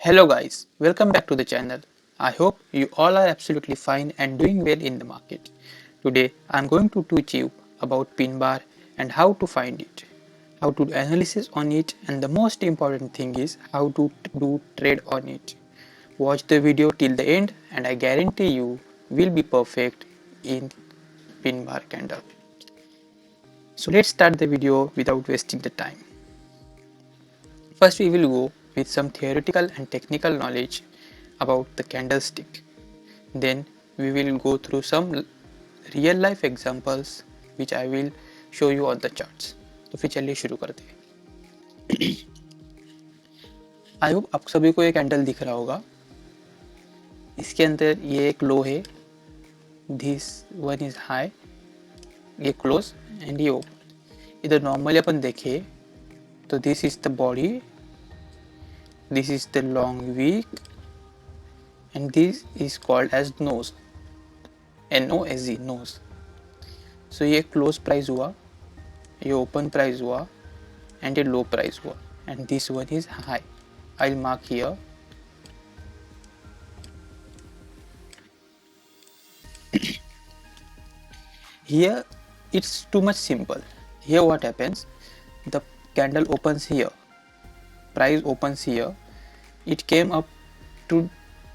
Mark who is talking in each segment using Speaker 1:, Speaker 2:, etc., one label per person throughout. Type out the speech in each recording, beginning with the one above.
Speaker 1: Hello guys, welcome back to the channel. I hope you all are absolutely fine and doing well in the market. Today I am going to teach you about pin bar and how to find it, how to do analysis on it, and the most important thing is how to do trade on it. Watch the video till the end and I guarantee you will be perfect in pin bar candle. So let's start the video without wasting the time. First we will go with some theoretical and technical knowledge about the candlestick. Then we will go through some real life examples which I will show you on the charts. तो फिर चलिए शुरू करते हैं. आई hope आप सभी को एक कैंडल दिख रहा होगा. इसके अंदर ये एक लो है, दिस वन इज हाई, ये क्लोज एंड ये ओपन. इधर नॉर्मली अपन देखें तो this is the body, this is the long wick and this is called as nose, NOSE, nose. So ये close price हुआ, ये open price हुआ and ये low price हुआ and this one is high. I'll mark here. Here it's too much simple. Here what happens, the candle opens here, price opens here, it came up to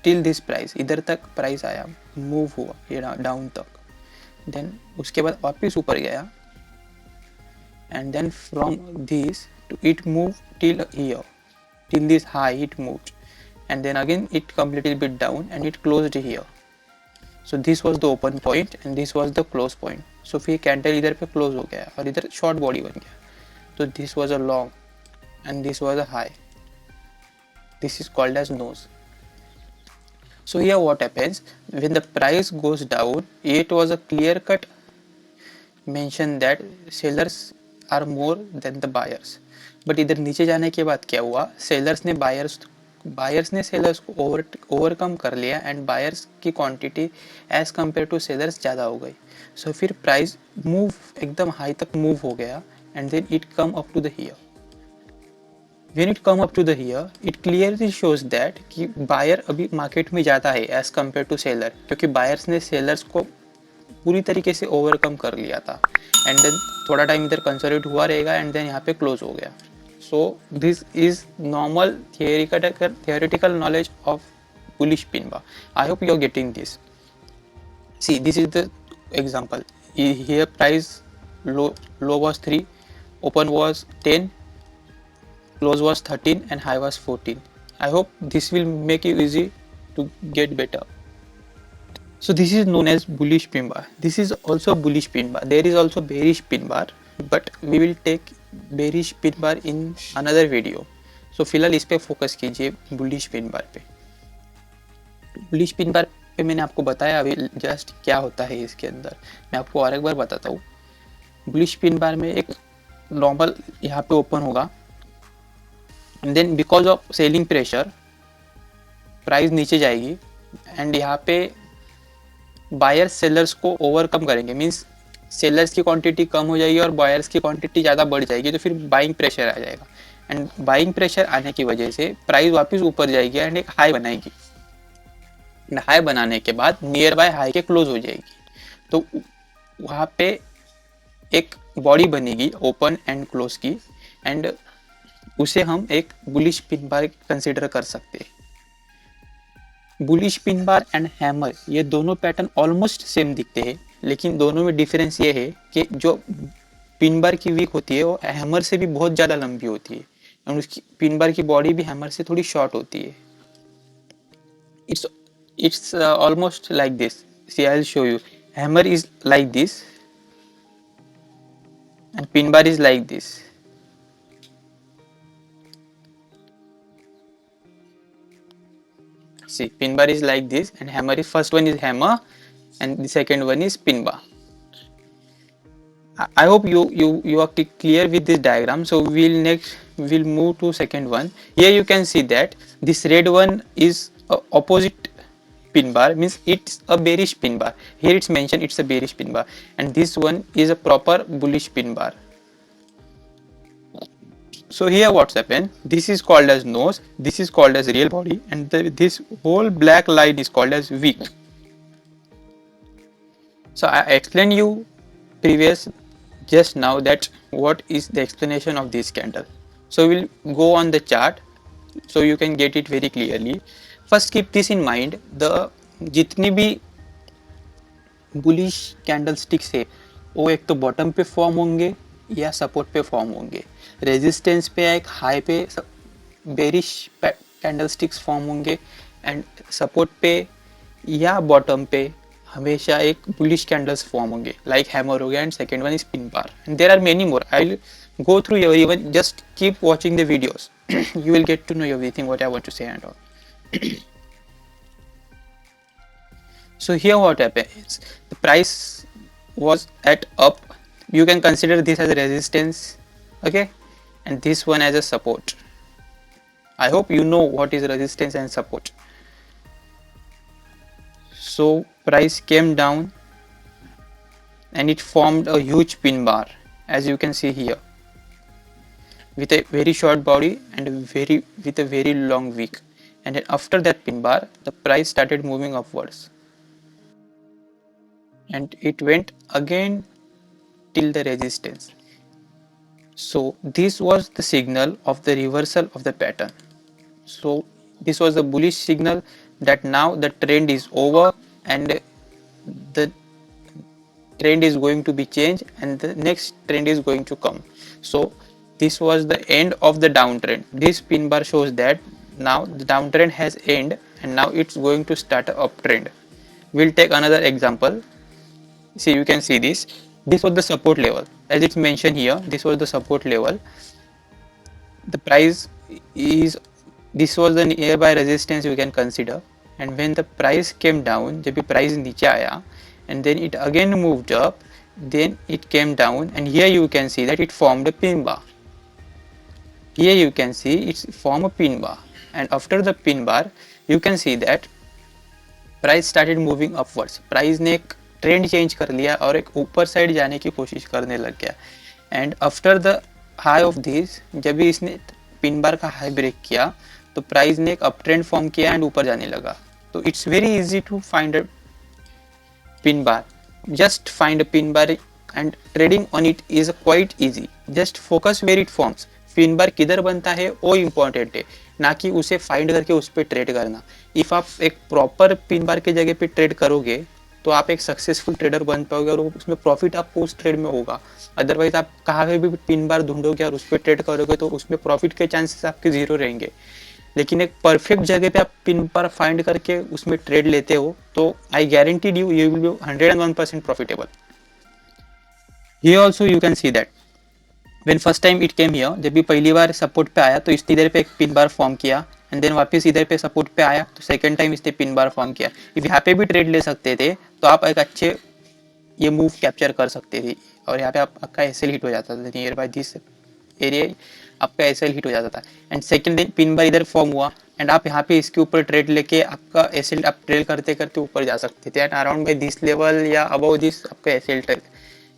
Speaker 1: till this price, इधर तक price आया, move हुआ ये down तक, then उसके बाद वापस ऊपर गया and then from this to it moved till here, till this high it moved and then again it come little bit down and it closed here. So this was the open point and this was the close point. So फिर candle इधर पे close हो गया और इधर short body बन गया. तो this was a long and this was a high. This is called as nose. So here what happens, when the price goes down, it was a clear cut mention that sellers are more than the buyers. But इधर नीचे जाने के बाद क्या हुआ, sellers ने sellers को overcome कर लिया एंड बायर्स की quantity as compare to sellers ज़्यादा हो गई. सो फिर प्राइस मूव एकदम हाई तक मूव हो गया and then it come up to the here. When it come up to the here, it clearly shows that कि बायर अभी मार्केट में ज़्यादा है एज कम्पेयर टू सेलर, क्योंकि बायर्स ने सेलर्स को पूरी तरीके से ओवरकम कर लिया था एंड देन थोड़ा टाइम इधर कंसोलिडेट हुआ रहेगा एंड देन यहाँ पे क्लोज हो गया. So this is normal theoretical knowledge of bullish pin bar. I hope you are getting this. See, this is the example. Here price low was 3, open was 10, close was 13 and high was 14. I hope this will make you easy to get better. So this is known as bullish pin bar. This is also bullish pin bar. There is also bearish pin bar, but we will take bearish pin bar in another video. So फिलहाल इस पे focus कीजिए bullish pin bar पे. bullish pin bar पे मैंने आपको बताया अभी जस्ट क्या होता है इसके अंदर. मैं आपको और एक बार बताता हूँ. bullish pin bar में एक नॉर्मल यहाँ पे ओपन होगा and then because of selling pressure price नीचे जाएगी एंड यहाँ पे बायर्स सेलर्स को ओवरकम करेंगे, मींस सेलर्स की क्वांटिटी कम हो जाएगी और बायर्स की क्वांटिटी ज़्यादा बढ़ जाएगी. तो फिर बाइंग प्रेशर आ जाएगा एंड बाइंग प्रेशर आने की वजह से प्राइस वापस ऊपर जाएगी एंड एक हाई बनाएगी एंड हाई बनाने के बाद नियर बाय हाई के क्लोज हो जाएगी. तो वहाँ पे एक बॉडी बनेगी ओपन एंड क्लोज की एंड उसे हम एक बुलिश पिन बार कंसीडर कर सकते हैं. Bullish pin bar and hammer ये दोनों पैटर्न ऑलमोस्ट सेम दिखते हैं, लेकिन दोनों में डिफरेंस ये है कि जो पिन बार की वीक होती है वो हैमर से भी बहुत ज़्यादा लंबी होती है और उसकी पिन बार की बॉडी भी हैमर से थोड़ी शॉर्ट होती है. It's almost like this. See I will show you. Hammer is like this and pin bar is like this. See, pin bar is like this and hammer is, first one is hammer and the second one is pin bar. I hope you are clear with this diagram. So we'll move to second one. Here you can see that this red one is a opposite pin bar, means it's a bearish pin bar. Here it's mentioned it's a bearish pin bar and this one is a proper bullish pin bar. So here what's happened, this is called as nose, this is called as real body, and this whole black line is called as wick. So I explained you previous just now that what is the explanation of this candle. So we'll go on the chart so you can get it very clearly. First keep this in mind, the जितनी भी bullish candle sticks है वो एक तो bottom पे form होंगे या support पे फॉर्म होंगे, रेजिस्टेंस पे एक हाई पे बेरिश कैंडल स्टिक्स फॉर्म होंगे, एंड सपोर्ट पे या बॉटम पे हमेशा एक बुलिश कैंडल्स फॉर्म होंगे लाइक हैमर हो गया, and second one is pin bar, and there are many more. I will go through your even, just keep watching the videos. You will get to know everything what I want to say and all. So here what happens, the price was at up, you can consider this as a resistance, okay, and this one as a support. I hope you know what is resistance and support. So price came down and it formed a huge pin bar, as you can see here, with a very short body and with a very long wick, and then after that pin bar the price started moving upwards and it went again till the resistance. So this was the signal of the reversal of the pattern. So this was a bullish signal that now the trend is over and the trend is going to be changed and the next trend is going to come. So this was the end of the downtrend. This pin bar shows that now the downtrend has ended and now it's going to start an uptrend. We'll take another example. See, you can see this. This was the support level, as it's mentioned here. This was the support level. The price is, this was the nearby resistance you can consider. And when the price came down, जब भी price नीचे आया, and then it again moved up, then it came down, and here you can see that it formed a pin bar. Here you can see it's form a pin bar, and after the pin bar you can see that price started moving upwards. Price ने एक trend change कर लिया और एक ऊपर side जाने की कोशिश करने लग गया, and after the high of this, जब भी इसने पिन बार का हाई ब्रेक किया तो प्राइस ने एक अप ट्रेंड फॉर्म किया एंड ऊपर जाने लगा. तो it's very easy to find a pin bar. Just find a pin bar and trading on it is quite easy. Just focus where it forms. Pin bar किधर बनता है वो important है, ना कि उसे फाइंड करके उस पर ट्रेड करना. इफ आप एक प्रॉपर पिन बार की जगह पे ट्रेड करोगे तो आप एक सक्सेसफुल ट्रेडर बन पाओगे और उसमें प्रॉफिट आपको उस ट्रेड में होगा. अदरवाइज आप कहाँ पे भी पिन बार ढूंढोगे और उस पर ट्रेड करोगे तो उसमें प्रॉफिट के चांसेस आपके जीरो रहेंगे. लेकिन एक परफेक्ट जगह पे आप पिन पर फाइंड करके उसमें ट्रेड लेते हो तो I guaranteed you will be 101% profitable. Here also you can see that when first time it came here, जब भी पहली बार सपोर्ट पे आया तो इसने इधर पे एक पिन बार फॉर्म किया, एंड देन वापस इधर पे सपोर्ट पे आया तो सेकंड टाइम इसने पिन बार फॉर्म किया. इफ यहाँ पे भी ट्रेड ले सकते थे तो आप एक अच्छे ये मूव कैप्चर कर सकते थे, और यहाँ पे आपका एसएल हिट हो जाता था. नियर बाय दिस एरिया आपका एसएल हिट हो जाता था, एंड सेकंड दिन पिन बार इधर फॉर्म हुआ एंड आप यहाँ पे इसके ऊपर ट्रेड लेके आपका एसएल आप ट्रेल करते करते ऊपर जा सकते थे, and around by this level या अबव दिस आपका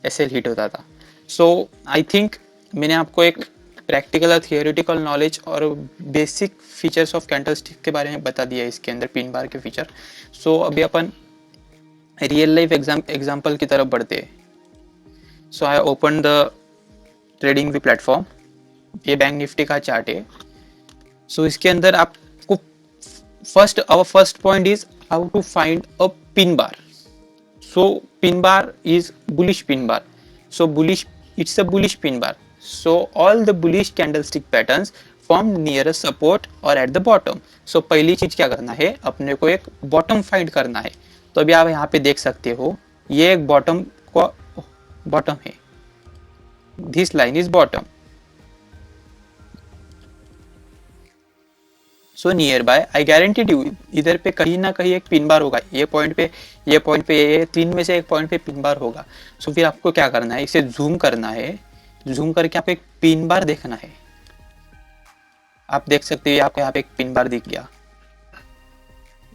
Speaker 1: एसएल हिट होता था. सो आई थिंक मैंने आपको एक प्रैक्टिकल और थियोरेटिकल नॉलेज और बेसिक फीचर्स ऑफ कैंडलस्टिक के बारे में बता दिया है इसके अंदर, पिन बार के फीचर. सो अभी अपन रियल लाइफ एग्जाम्पल की तरफ बढ़ते हैं. So I open the trading view platform. ये बैंक निफ्टी का चार्ट है. सो इसके अंदर आपको our first point is how to find a pin bar. So pin bar is bullish pin bar. So bullish, it's a bullish pin bar. So all the bullish candlestick patterns form near a support or at the bottom. So पहली चीज क्या करना है, अपने को एक bottom find करना है. तो अभी आप यहाँ पे देख सकते हो ये एक बॉटम है. This line is bottom. So near by I guaranteed you इधर पे कहीं ना कहीं एक पिन बार होगा. ये पॉइंट पे ये तीन में से एक पॉइंट पे पिन बार होगा. सो फिर आपको क्या करना है, इसे जूम करना है. जूम करके आप एक पिन बार देखना है. आप देख सकते हो आपको यहाँ पे एक पिन बार दिख गया.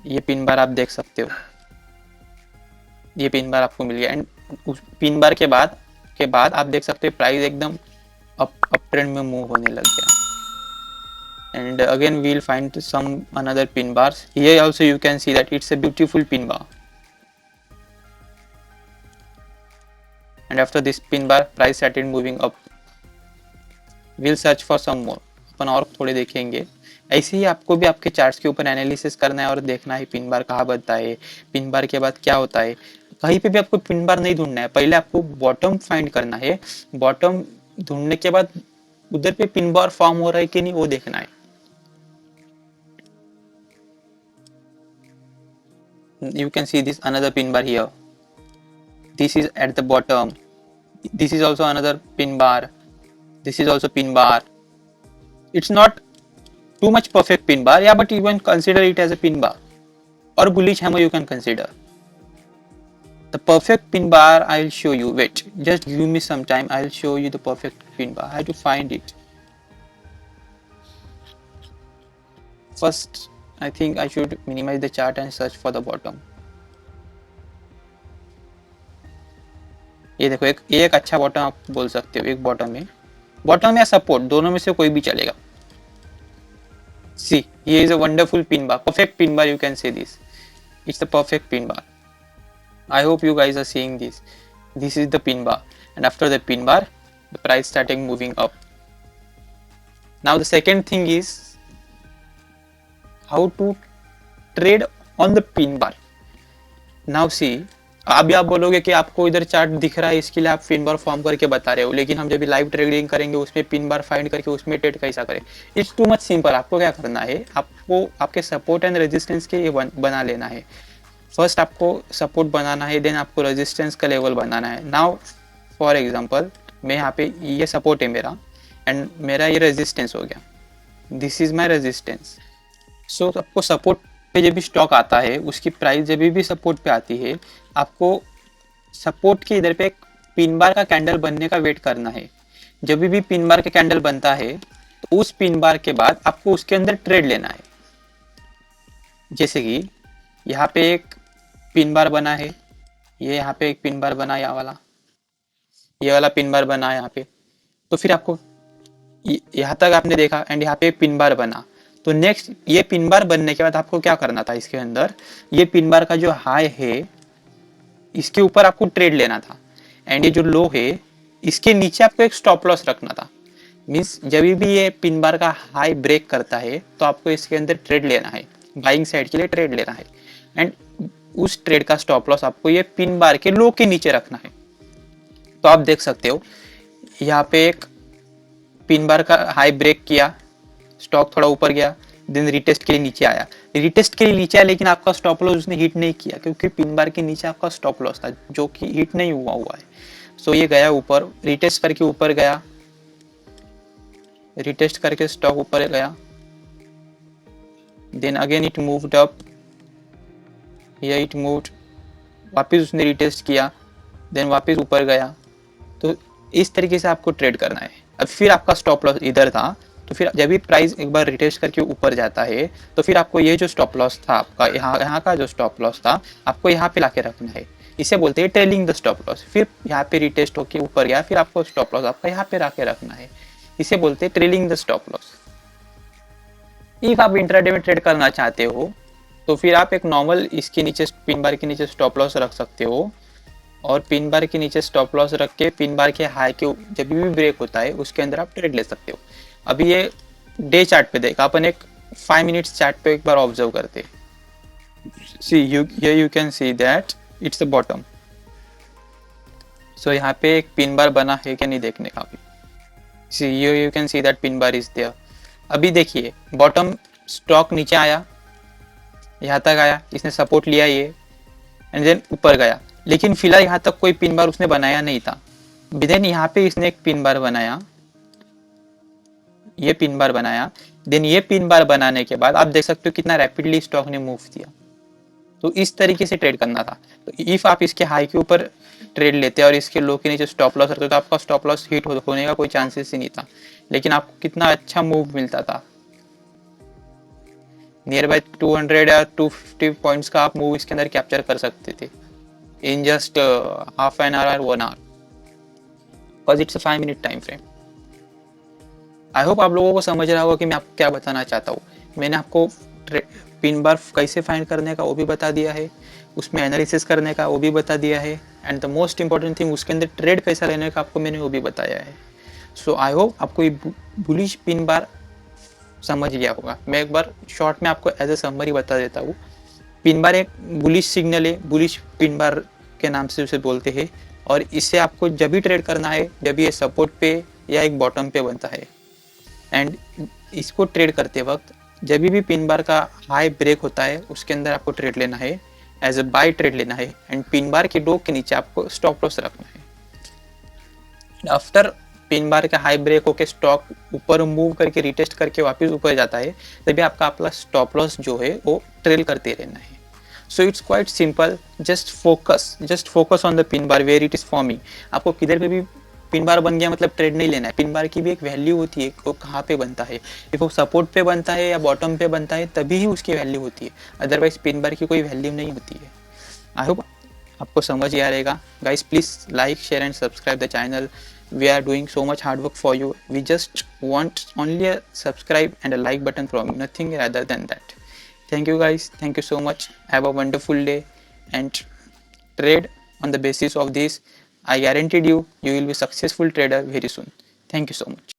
Speaker 1: ये पिन बार आप देख सकते हो, ये पिन बार आपको मिल गया. एंड उस पिन बार के बाद आप देख सकते हो प्राइस एकदम अप ट्रेंड में मूव होने लग गया. And again we'll find some another pin bars. Here also you can see that it's a beautiful pin bar. And after this pin bar, price started moving up. We'll search for some more. अपन और थोड़े देखेंगे. ऐसे ही आपको भी आपके charts के ऊपर analysis करना है और देखना है पिन बार कहाँ बनता है, पिन बार के बाद क्या होता है. कहीं पे भी आपको पिन बार नहीं ढूंढना है, पहले आपको बॉटम फाइंड करना है. बॉटम ढूंढने के बाद उधर पे पिन बार फॉर्म हो रहा है कि नहीं वो देखना है. You can see this another pin bar here. This is at the bottom. This is also another pin bar. This is also pin bar. It's not too much perfect pin bar, yeah, but you can consider it as a pin bar or bullish hammer. You can consider the perfect pin bar. I'll show you. Wait, just give me some time. I'll show you the perfect pin bar. I have to find it first. I think I should minimize the chart and search for the bottom. ये देखो, एक अच्छा bottom आप बोल सकते हो. एक bottom या सपोर्ट, दोनों में से कोई भी चलेगा. See, here is a wonderful pin bar, perfect pin bar. You can say this. It's the perfect pin bar. I hope you guys are seeing this. This is the pin bar, and after the pin bar, the price started moving up. Now the second thing is how to trade on the pin bar. Now see, अभी आप बोलोगे कि आपको इधर chart दिख रहा है, इसके लिए आप पिन बार फॉर्म करके बता रहे हो, लेकिन हम जब भी लाइव ट्रेडिंग करेंगे उसमें पिन बार फाइंड करके उसमें ट्रेड कैसा करें. It's too much simple. आपको क्या करना है, आपको आपके सपोर्ट एंड रेजिस्टेंस के ये बना लेना है. फर्स्ट आपको सपोर्ट बनाना है, देन आपको रेजिस्टेंस का लेवल बनाना है. नाउ फॉर एग्जांपल, मैं यहाँ पे ये सपोर्ट है मेरा एंड मेरा ये रेजिस्टेंस हो गया. This is my resistance. So आपको सपोर्ट पे जब भी स्टॉक आता है, उसकी प्राइस जब भी सपोर्ट पे आती है, आपको सपोर्ट के इधर पे एक पिन बार का कैंडल बनने का वेट करना है. जब भी पिन बार का कैंडल बनता है तो उस पिन बार के बाद आपको उसके अंदर ट्रेड लेना है. जैसे कि यहाँ पे एक पिन बार बना है, ये यहाँ पे एक पिन बार बना, ये वाला पिन बार बना यहाँ पे. तो फिर आपको यहाँ तक आपने देखा एंड यहाँ पे पिन बार बना. तो नेक्स्ट ये पिन बार बनने के बाद आपको क्या करना था, इसके अंदर ये पिन बार का जो हाई है इसके ऊपर आपको ट्रेड लेना था, एंड ये जो लो है इसके नीचे आपको एक स्टॉप लॉस रखना था. मीन्स जब भी ये पिन बार का हाई ब्रेक करता है तो आपको इसके अंदर ट्रेड लेना है, बाइंग साइड के लिए ट्रेड लेना है, एंड उस ट्रेड का स्टॉप लॉस आपको ये पिन बार के लो के नीचे रखना है. तो आप देख सकते हो यहाँ पे एक पिन बार का हाई ब्रेक किया, स्टॉक थोड़ा ऊपर गया, देन रिटेस्ट के लिए नीचे आया. रिटेस्ट के लिए नीचे आया लेकिन आपका स्टॉप लॉस उसने हिट नहीं किया, क्योंकि पिन बार के नीचे आपका स्टॉप लॉस था जो कि हिट नहीं हुआ है. सो ये गया ऊपर, रिटेस्ट करके ऊपर गया, रिटेस्ट करके स्टॉक ऊपर गया, then again it moved up, या इट मूव्ड, वापस उसने रिटेस्ट किया, देन वापस ऊपर गया. तो इस तरीके से आपको ट्रेड करना है. अब फिर आपका स्टॉप लॉस इधर था, तो फिर जब भी प्राइस एक बार रिटेस्ट करके ऊपर जाता है तो फिर आपको ये जो स्टॉप लॉस था आपका, यहाँ का जो स्टॉप लॉस था आपको यहाँ पे लाके रखना है. इसे बोलते हैं ट्रेलिंग द स्टॉप लॉस. फिर यहाँ पे रिटेस्ट होके ऊपर गया, फिर आपको स्टॉप लॉस आपका यहाँ पे लाके रखना है. इसे बोलते हैं trailing the stop loss. If आप इंट्राडे में ट्रेड करना चाहते हो तो फिर आप एक नॉर्मल इसके नीचे पिन बार के नीचे स्टॉप लॉस रख सकते हो, और पिन बार के नीचे स्टॉप लॉस रख के पिन बार के हाई के जब भी ब्रेक होता है उसके अंदर आप ट्रेड ले सकते हो. अभी ये डे चार्ट पे देखा अपन, एक 5 मिनट्स चार्ट पे एक बार ऑब्जर्व करते. See you can see that it's the bottom. So यहाँ पे एक पिन बार बना है क्या नहीं देखने का. अभी see you can see that pin bar is there. अभी देखिए बॉटम स्टॉक नीचे आया, यहाँ तक आया, इसने सपोर्ट लिया ये, एंड देन ऊपर गया, लेकिन फिलहाल यहाँ तक कोई पिन बार उसने बनाया नहीं था. देन यहाँ पे इसने एक पिन बार बनाया, ये पिन बार बनाया, देन ये पिन बार बनाने के बाद आप देख सकते हो कितना रैपिडली स्टॉक ने मूव किया. तो इस तरीके से ट्रेड करना था. तो इफ आप इसके हाई के ऊपर ट्रेड लेते और इसके लो के नीचे स्टॉप लॉस रखते तो आपका स्टॉप लॉस हिट होने का कोई चांसेस ही नहीं था, लेकिन आपको कितना अच्छा मूव मिलता था. नियर बाय 200 या 250 पॉइंट्स का आप मूव इसके अंदर कैप्चर कर सकते थे in just half an hour और 1 hour, because it's a 5 minute time frame. I hope आप लोगों को समझ रहा होगा कि मैं आपको क्या बताना चाहता हूँ। मैंने आपको पिन बार कैसे फाइंड करने का वो भी बता दिया है, उसमें एनालिसिस करने का वो भी बता दिया है, and the most important thing उसके अंदर ट्रेड कैसा लेने का आपको मैंने वो भी बताया है। सो आई होप आपको ये बुलिश पिन बार समझ गया होगा। मैं एक बार शॉर्ट में आपको एज ए समरी बता देता हूँ। पिन बार एक बुलिश सिग्नल है, बुलिश पिन बार के नाम से उसे बोलते हैं, और इससे आपको जब भी ट्रेड करना है जब ये सपोर्ट पे या एक बॉटम पे बनता है, एंड इसको ट्रेड करते वक्त जब भी पिन बार का हाई ब्रेक होता है उसके अंदर आपको ट्रेड लेना है, एज ए बाय ट्रेड लेना है, एंड पिन बार के डो के नीचे आपको स्टॉप लॉस रखना है। आफ्टर पिन बार का हाई ब्रेक होकर स्टॉक ऊपर मूव करके रिटेस्ट करके वापस ऊपर जाता है, तभी आपका स्टॉप लॉस जो है वो ट्रेल करते रहना है। So it's quite simple, just focus on the pin bar where it is forming. आपको किधर पे भी पिन बार बन गया मतलब ट्रेड नहीं लेना है। पिन बार की भी एक वैल्यू होती है, वो कहाँ पे बनता है, इफ वो सपोर्ट पे बनता है या बॉटम पे बनता है तभी ही उसकी वैल्यू होती है, अदरवाइज पिन बार की कोई वैल्यू नहीं होती है। आई होप आपको समझ आ रहेगा। Guys please like share and subscribe the channel. We are doing so much hard work for you. We just want only a subscribe and a like button from you, nothing rather than that. Thank you guys, thank you so much. Have a wonderful day and trade on the basis of this. I guaranteed you will be successful trader very soon. Thank you so much.